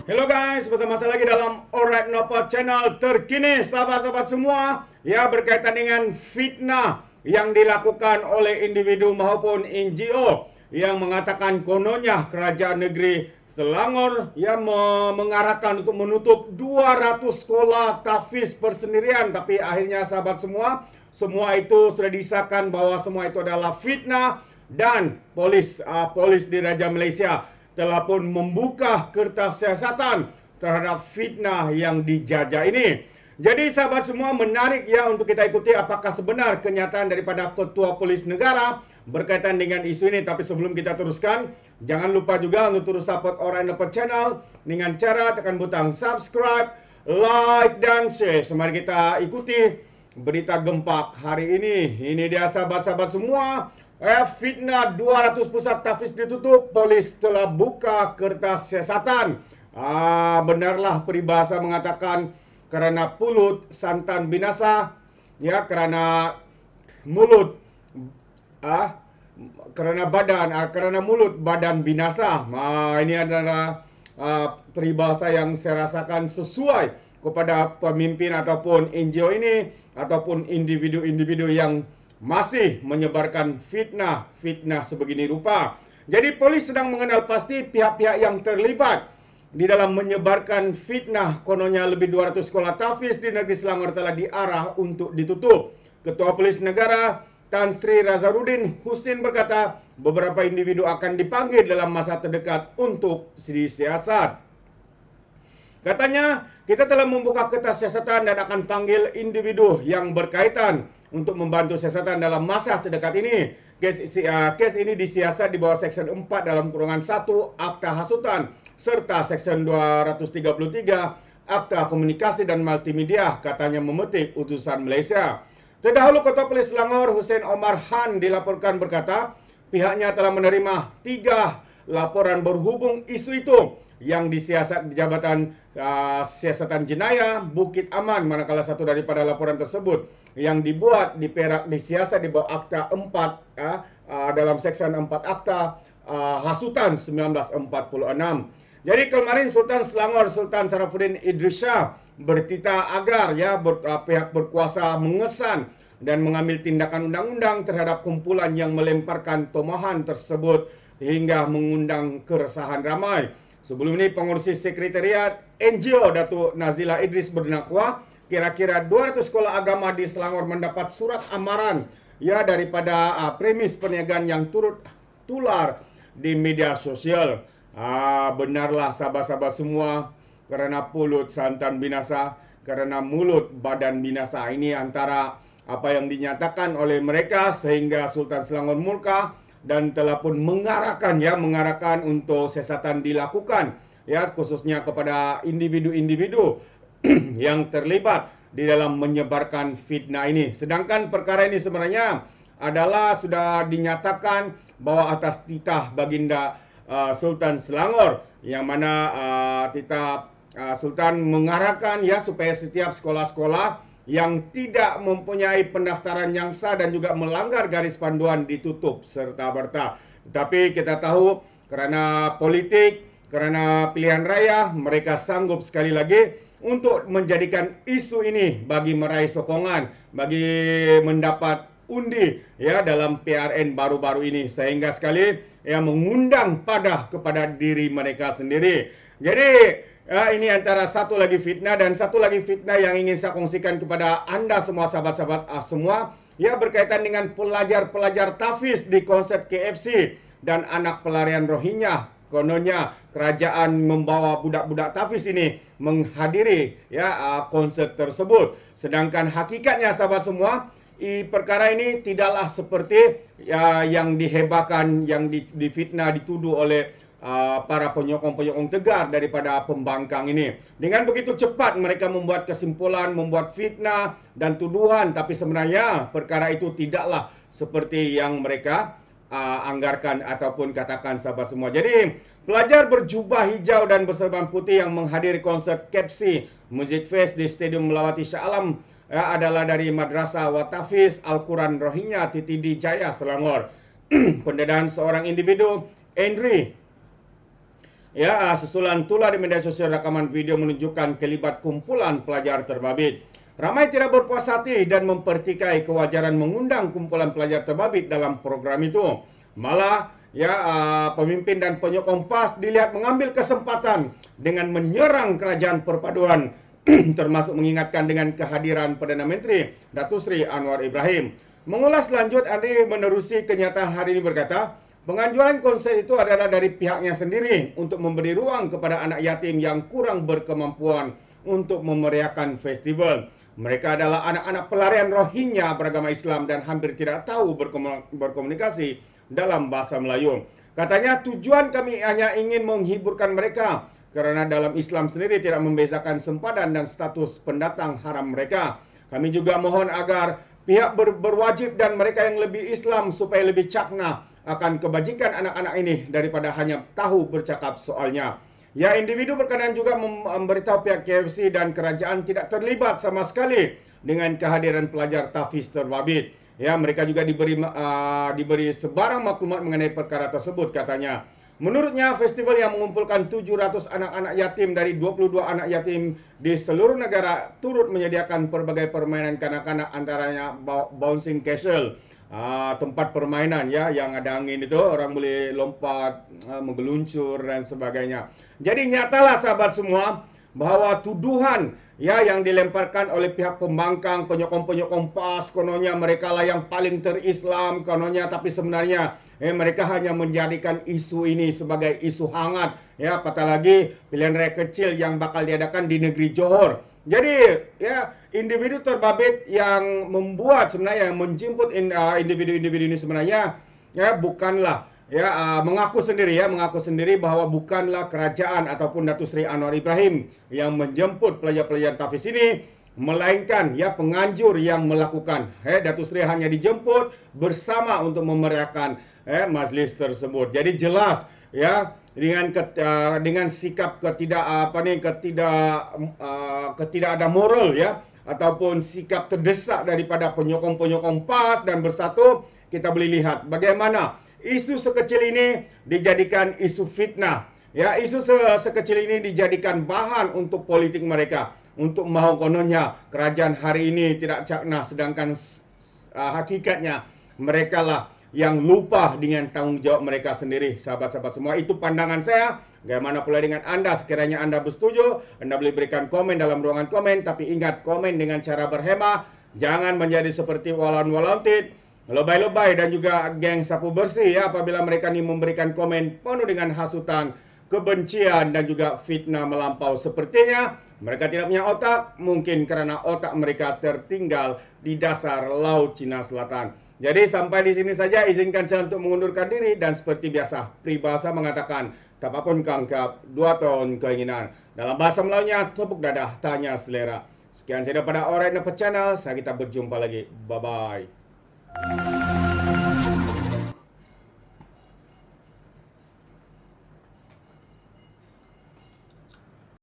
Hello guys, bersama saya lagi dalam Alright Nova Channel terkini, sahabat-sahabat semua, ya, berkaitan dengan fitnah yang dilakukan oleh individu maupun NGO yang mengatakan kononnya kerajaan negeri Selangor yang mengarahkan untuk menutup 200 sekolah tahfiz persendirian. Tapi akhirnya sahabat semua itu sudah disahkan bahwa semua itu adalah fitnah, dan polis di Raja Malaysia telah pun membuka kertas siasatan terhadap fitnah yang dijajah ini. Jadi sahabat semua, menarik ya untuk kita ikuti apakah sebenar kenyataan daripada Ketua Polis Negara berkaitan dengan isu ini. Tapi sebelum kita teruskan, jangan lupa juga untuk terus support Alright Nova Channel dengan cara tekan butang subscribe, like, dan share. Mari kita ikuti berita gempak hari ini. Ini dia sahabat-sahabat semua. Fitnah 200 pusat tahfiz ditutup, polis telah buka kertas siasatan. Benarlah peribahasa mengatakan kerana pulut santan binasa, ya, kerana mulut kerana mulut badan binasa. Ini adalah peribahasa yang saya rasakan sesuai kepada pemimpin ataupun NGO ini ataupun individu-individu yang masih menyebarkan fitnah sebegini rupa. Jadi polis sedang mengenal pasti pihak-pihak yang terlibat di dalam menyebarkan fitnah. Kononnya lebih 200 sekolah tahfiz di negeri Selangor telah diarah untuk ditutup. Ketua Polis Negara Tan Sri Razarudin Husin berkata beberapa individu akan dipanggil dalam masa terdekat untuk disiasat. Katanya, kita telah membuka kertas siasatan dan akan panggil individu yang berkaitan untuk membantu siasatan dalam masa terdekat ini. Kes ini disiasat di bawah Seksyen 4 dalam kurungan 1 Akta Hasutan serta Seksyen 233 Akta Komunikasi dan Multimedia, katanya memetik utusan Malaysia. Terdahulu Ketua Polis Selangor Hussein Omar Han dilaporkan berkata pihaknya telah menerima 3 laporan berhubung isu itu yang disiasat di Jabatan Siasatan Jenayah Bukit Aman, manakala satu daripada laporan tersebut yang dibuat di Perak disiasat di bawah Akta 4 dalam Seksyen 4 Akta Hasutan 1946. Jadi kemarin Sultan Selangor Sultan Sarafuddin Idris Shah bertitah agar pihak berkuasa mengesan dan mengambil tindakan undang-undang terhadap kumpulan yang melemparkan tomahan tersebut hingga mengundang keresahan ramai. Sebelum ini pengurusi sekretariat NGO Datuk Nazila Idris berdakwa kira-kira 200 sekolah agama di Selangor mendapat surat amaran daripada premis perniagaan yang turut tular di media sosial. Benarlah sahabat-sahabat semua, kerana pulut santan binasa, kerana mulut badan binasa. Ini antara apa yang dinyatakan oleh mereka sehingga Sultan Selangor murka dan telah pun mengarahkan untuk siasatan dilakukan, khususnya kepada individu-individu yang terlibat di dalam menyebarkan fitnah ini. Sedangkan perkara ini sebenarnya adalah sudah dinyatakan bahwa atas titah Baginda Sultan Selangor, yang mana titah Sultan mengarahkan supaya setiap sekolah-sekolah yang tidak mempunyai pendaftaran yang sah dan juga melanggar garis panduan ditutup serta-merta. Tetapi kita tahu kerana politik, kerana pilihan raya, mereka sanggup sekali lagi untuk menjadikan isu ini bagi meraih sokongan, bagi mendapat undi dalam PRN baru-baru ini, sehingga sekali mengundang padah kepada diri mereka sendiri. Jadi ini antara satu lagi fitnah, dan satu lagi fitnah yang ingin saya kongsikan kepada anda semua sahabat-sahabat semua, berkaitan dengan pelajar-pelajar tahfiz di konsert KFC dan anak pelarian Rohingya. Kononnya kerajaan membawa budak-budak tahfiz ini menghadiri konsert tersebut. Sedangkan hakikatnya sahabat semua, perkara ini tidaklah seperti yang dihebahkan, yang difitnah, dituduh oleh para penyokong-penyokong tegar daripada pembangkang ini. Dengan begitu cepat mereka membuat kesimpulan, membuat fitnah dan tuduhan, tapi sebenarnya perkara itu tidaklah seperti yang mereka anggarkan ataupun katakan sahabat semua. Jadi pelajar berjubah hijau dan berserban putih yang menghadiri konsert KFC Music Fest di Stadium Melawati Shah Alam adalah dari Madrasah Watafiz Al-Quran Rohingya TTD Jaya Selangor. Pendedahan seorang individu, Andri susulan tular di media sosial rekaman video menunjukkan kelibat kumpulan pelajar terbabit. Ramai tidak berpuas hati dan mempertikai kewajaran mengundang kumpulan pelajar terbabit dalam program itu. Malah pemimpin dan penyokong PAS dilihat mengambil kesempatan dengan menyerang kerajaan perpaduan termasuk mengingatkan dengan kehadiran Perdana Menteri Datuk Seri Anwar Ibrahim. Mengulas lanjut, Andri menerusi kenyataan hari ini berkata, penganjuran konsert itu adalah dari pihaknya sendiri untuk memberi ruang kepada anak yatim yang kurang berkemampuan untuk memeriahkan festival. Mereka adalah anak-anak pelarian Rohingya beragama Islam dan hampir tidak tahu berkomunikasi dalam bahasa Melayu. Katanya tujuan kami hanya ingin menghiburkan mereka kerana dalam Islam sendiri tidak membezakan sempadan dan status pendatang haram mereka. Kami juga mohon agar pihak berwajib dan mereka yang lebih Islam supaya lebih cakna akan kebajikan anak-anak ini daripada hanya tahu bercakap soalnya. Individu berkenaan juga memberitahu pihak KFC dan kerajaan tidak terlibat sama sekali dengan kehadiran pelajar tahfiz terbabit. Mereka juga diberi sebarang maklumat mengenai perkara tersebut, katanya. Menurutnya, festival yang mengumpulkan 700 anak-anak yatim dari 22 anak yatim di seluruh negara turut menyediakan pelbagai permainan kanak-kanak, antaranya bouncing castle, tempat permainan yang ada angin itu, orang boleh lompat, menggeluncur dan sebagainya. Jadi nyatalah sahabat semua bahawa tuduhan yang dilemparkan oleh pihak pembangkang, penyokong-penyokong PAS, kononnya mereka lah yang paling terislam kononnya, tapi sebenarnya mereka hanya menjadikan isu ini sebagai isu hangat, apatah lagi pilihan raya kecil yang bakal diadakan di negeri Johor. Jadi individu terbabit yang membuat sebenarnya, yang menjemput individu-individu ini sebenarnya bukanlah mengaku sendiri bahawa bukanlah kerajaan ataupun Datuk Seri Anwar Ibrahim yang menjemput pelajar-pelajar tahfiz ini, melainkan penganjur yang melakukan. Datuk Seri hanya dijemput bersama untuk memeriahkan majlis tersebut. Jadi jelas dengan sikap ketidak ada moral ataupun sikap terdesak daripada penyokong-penyokong PAS dan Bersatu, kita boleh lihat bagaimana isu sekecil ini dijadikan isu fitnah. Isu sekecil ini dijadikan bahan untuk politik mereka, untuk mahu kononnya kerajaan hari ini tidak cakna, sedangkan hakikatnya mereka lah yang lupa dengan tanggung jawab mereka sendiri. Sahabat-sahabat semua, itu pandangan saya. Bagaimana pula dengan Anda? Sekiranya Anda bersetuju, Anda boleh berikan komen dalam ruangan komen. Tapi ingat, komen dengan cara berhemah. Jangan menjadi seperti walan-walantit, lebay-lebay dan juga geng sapu bersih apabila mereka ini memberikan komen penuh dengan hasutan, kebencian dan juga fitnah melampau. Sepertinya mereka tidak punya otak, mungkin kerana otak mereka tertinggal di dasar Laut Cina Selatan. Jadi sampai di sini saja, izinkan saya untuk mengundurkan diri, dan seperti biasa peribahasa mengatakan tapapun kangkap 2 tahun keinginan. Dalam bahasa Melayunya, tepuk dadah tanya selera. Sekian saya daripada Alright Nampak Channel, kita berjumpa lagi. Bye bye.